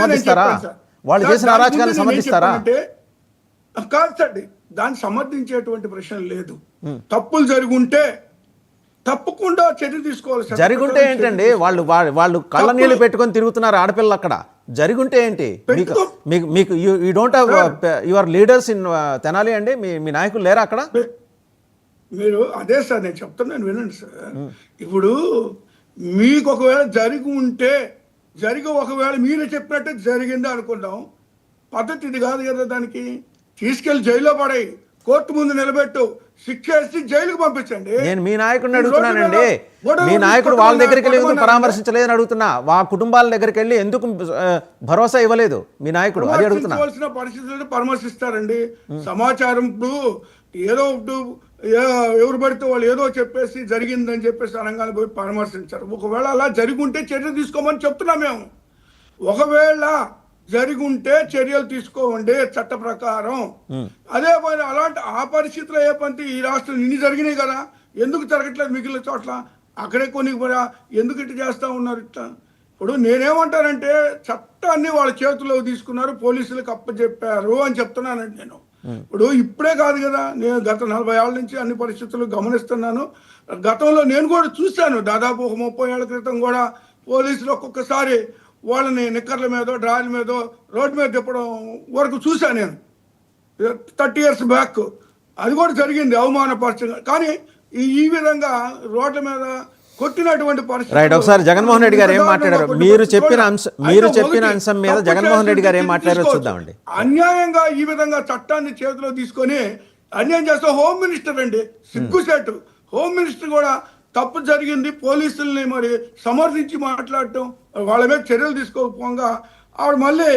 సమర్థిస్తారా? వాళ్ళు చేసిన అరాచకాన్ని సమర్థిస్తారా? కాదు సార్, దాన్ని సమర్థించేటువంటి ప్రశ్న లేదు. తప్పులు జరుగుంటే తప్పకుండా చర్య తీసుకోవాలి. జరుగుంటే ఏంటండి? వాళ్ళు కళ్ళ నీళ్లు పెట్టుకొని తిరుగుతున్నారు ఆడపిల్లలు అక్కడ. జరుగుంటే ఏంటి? మీకు you don't have your leaders in Tenali అండి? మీ నాయకులు లేరా అక్కడ? మీరు అదే సార్ నేను చెప్తున్నాను, వినండి సార్. ఇప్పుడు మీకు ఒకవేళ ఒకవేళ మీరే చెప్పినట్టే జరిగింది అనుకుందాం, పద్ధతి ఇది కాదు కదా. దానికి తీసుకెళ్లి జైల్లో పడాయి, కోర్టు ముందు నిలబెట్టు, శిక్ష వేసి జైలుకు పంపించండి. నేను మీ నాయకుడిని అడుగుతున్నానండి. మీ నాయకుడు వాళ్ళ దగ్గరికి వెళ్ళి ఎందుకు పరామర్శించలేదని అడుగుతున్నా. ఆ కుటుంబాల దగ్గరికి వెళ్ళి ఎందుకు భరోసా ఇవ్వలేదు మీ నాయకుడు? అది అడుగుతున్నా. పరిస్థితులను పరామర్శిస్తారండి. సమాచారం ఏదో ఎవరు పడితే వాళ్ళు ఏదో చెప్పేసి జరిగిందని చెప్పేసి తెలంగాణ పోయి పరామర్శించారు. ఒకవేళ అలా జరిగి ఉంటే చర్య తీసుకోమని చెప్తున్నాం మేము. ఒకవేళ జరిగి ఉంటే చర్యలు తీసుకోండి చట్ట ప్రకారం. అదే పని అలాంటి ఆ పరిస్థితుల్లో ఏ పని ఈ రాష్ట్రం ఇన్ని జరిగినాయి కదా, ఎందుకు జరగట్లేదు మిగిలిన చోట్ల? అక్కడే కొన్ని ఎందుకు ఇట్లా చేస్తూ ఉన్నారు ఇట్లా? ఇప్పుడు నేనేమంటానంటే చట్టాన్ని వాళ్ళ చేతుల్లో తీసుకున్నారు, పోలీసులకు అప్పచెప్పారు అని చెప్తున్నానండి నేను. ఇప్పుడు ఇప్పుడే కాదు కదా, నేను గత 40 ఏళ్ళ నుంచి అన్ని పరిస్థితులు గమనిస్తున్నాను. గతంలో నేను కూడా చూశాను, దాదాపు ఒక 30 ఏళ్ల క్రితం కూడా పోలీసులు ఒక్కొక్కసారి వాళ్ళని నిక్కర్ల మీదో డ్రాయిల మీదో రోడ్డు మీద తిప్పడం వరకు చూశాను నేను 30 years బ్యాక్. అది కూడా జరిగింది అవమానపరచంగా. కానీ ఈ విధంగా రోడ్ల మీద కొట్టినటువంటి పరిస్థితి. రైట్, ఒకసారి జగన్మోహన్ రెడ్డి గారు ఏం మాట్లాడారు? మీరు చెప్పిన అంశం మీద జగన్మోహన్ రెడ్డి గారు ఏం మాట్లాడారో చూద్దామండి. అన్యాయంగా ఈ విధంగా చట్టాన్ని చేతిలో తీసుకొని అన్యాయం చేస్తే హోమ్ మినిస్టర్ అండి సిగ్గుసేటు. హోమ్ మినిస్టర్ కూడా తప్పు జరిగింది, పోలీసుల్ని మరి సమర్థించి మాట్లాడటం, వాళ్ళ మీద చర్యలు తీసుకోకపోగా ఆవిడ మళ్ళీ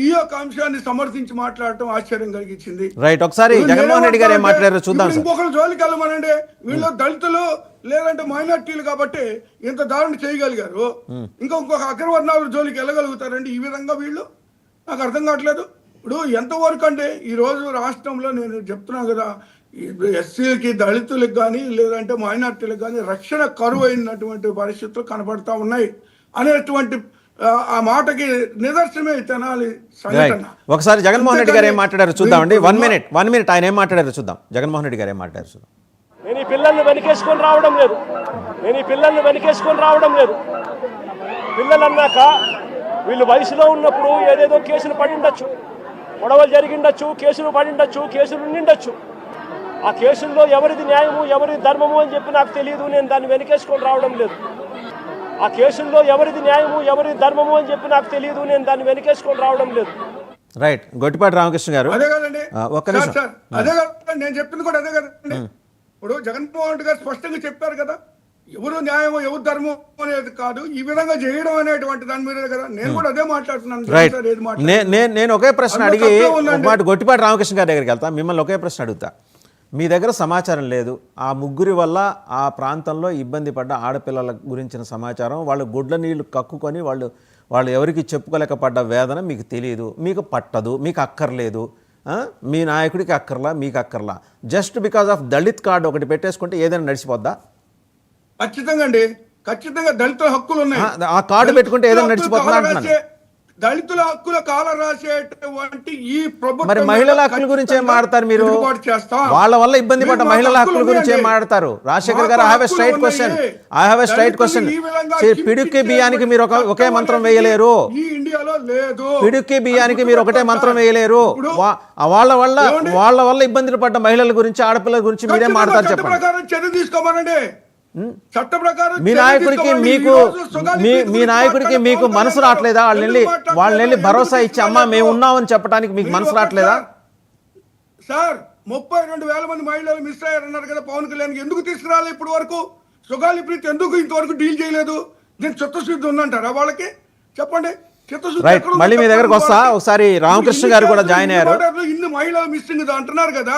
ఈ యొక్క అంశాన్ని సమర్థించి మాట్లాడటం ఆశ్చర్యం కలిగించింది. రైట్, ఒకసారి జగన్మోహన్ రెడ్డి గారు ఏం మాట్లాడారో చూద్దాం. ఇంకొకరు జోలికి వెళ్ళమనండి, వీళ్ళు దళితులు లేదంటే మైనార్టీలు కాబట్టి ఇంత దారుణం చేయగలిగారు, ఇంకొక అగ్రవర్ణాలు జోలికి వెళ్ళగలుగుతారండి ఈ విధంగా వీళ్ళు? నాకు అర్థం కావట్లేదు. ఇప్పుడు ఎంతవరకు అంటే ఈరోజు రాష్ట్రంలో నేను చెప్తున్నా కదా, ఎస్సీలకి దళితులకు కానీ లేదంటే మైనార్టీలకు కానీ రక్షణ కరువు అయినటువంటి పరిస్థితులు కనబడతా ఉన్నాయి అనేటువంటి ఆ మాటకి నిదర్శనమే తెనాలి సంఘటన. ఒకసారి జగన్మోహన్ రెడ్డి గారు ఏం మాట్లాడారు చూద్దామండి. వన్ మినిట్ ఆయన ఏం మాట్లాడారు చూద్దాం. జగన్మోహన్ రెడ్డి గారు ఏం మాట్లాడారు చూద్దాం. నేను ఈ పిల్లల్ని వెనకేసుకొని రావడం లేదు. పిల్లలు అన్నాక వీళ్ళు వయసులో ఉన్నప్పుడు ఏదేదో కేసులు పడిండొచ్చు, గొడవలు జరిగిండొచ్చు, కేసులు పడిండొచ్చు, కేసులు ఉండిండొచ్చు. ఆ కేసుల్లో ఎవరిది న్యాయము ఎవరిది ధర్మము అని చెప్పి నాకు తెలియదు. నేను దాన్ని వెనకేసుకొని రావడం లేదు. ఆ కేసుల్లో ఎవరిది న్యాయము ఎవరిది ధర్మము అని చెప్పి నాకు తెలియదు. నేను దాన్ని వెనకేసుకొని రావడం లేదు. రైట్, గొట్టిపాటి రామకృష్ణ గారు. అదే కదండి, అదే కదా నేను చెప్పింది కూడా అదే కదండి. ఇప్పుడు జగన్మోహన్ రెడ్డి గారు స్పష్టంగా చెప్పారు కదా, ఎవరు న్యాయమో ఎవరు ధర్మం అనేది కాదు, ఈ విధంగా చేయడం అనేటువంటి దాని మీద కదా నేను కూడా అదే మాట్లాడుతున్నాను. నేను ఒకే ప్రశ్న అడిగి గొట్టిపాటి రామకృష్ణ గారి దగ్గరికి వెళ్తా, మిమ్మల్ని ఒకే ప్రశ్న అడుగుతా. మీ దగ్గర సమాచారం లేదు, ఆ ముగ్గురి వల్ల ఆ ప్రాంతంలో ఇబ్బంది పడ్డ ఆడపిల్లల గురించిన సమాచారం, వాళ్ళు గుడ్ల నీళ్లు కక్కుకొని వాళ్ళు ఎవరికి చెప్పుకోలేకపడ్డ వేదన మీకు తెలియదు, మీకు పట్టదు, మీకు అక్కర్లేదు. మీ నాయకుడికి అక్కర్లా, మీకు అక్కర్లా. Just because of Dalit card ఒకటి పెట్టేసుకుంటే ఏదైనా నడిచిపోద్దా? ఖచ్చితంగా అండి, ఖచ్చితంగా దళితుల హక్కులు ఉన్నాయి. ఆ కార్డు పెట్టుకుంటే ఏదైనా నడిచిపోతుందా అంటున్నాను. దళితుల హక్కుల కాల రాసేటువంటి ఈ ప్రభుత్వం మరి మహిళల హక్కుల గురించి ఏం మాట్లాడతారు మీరు? వాళ్ళ వల్ల ఇబ్బంది పడ్డ మహిళల హక్కుల గురించి ఏం మాట్లాడతారు? Rajasekhar garu, I have a straight question. పిడుక్కి బియ్యానికి మీరు ఒకే మంత్రం వేయలేరు. పిడుక్కి బియ్యానికి మీరు ఒకటే మంత్రం వేయలేరు. వాళ్ళ వల్ల ఇబ్బందులు పడ్డ మహిళల గురించి ఆడపిల్లల గురించి మీరేం మాట్లాడతారు చెప్పండి. చర్య తీసుకోమనండి. చట్ట ప్రకారం మీ నాయకుడికి మీకు మనసు రావట్లేదా? వాళ్ళని వెళ్ళి భరోసా ఇచ్చి అమ్మా మేము ఉన్నామని చెప్పడానికి మీకు మనసు రావట్లేదా? సార్ 32,000 మంది మహిళలు మిస్ అయ్యారన్నారు కదా పవన్ కళ్యాణ్, ఎందుకు తీసుకురాలి ఇప్పటి వరకు? సుగాలి ప్రీతి ఎందుకు ఇంతవరకు డీల్ చేయలేదు? దీని చిత్తశుద్ధి ఉందంటారా వాళ్ళకి? చెప్పండి. మళ్ళీ మీ దగ్గరకు వస్తా. ఒకసారి రామకృష్ణ గారు కూడా జాయిన్ అయ్యారు. ఇన్ని మహిళలు మిస్సింగ్ అంటున్నారు కదా.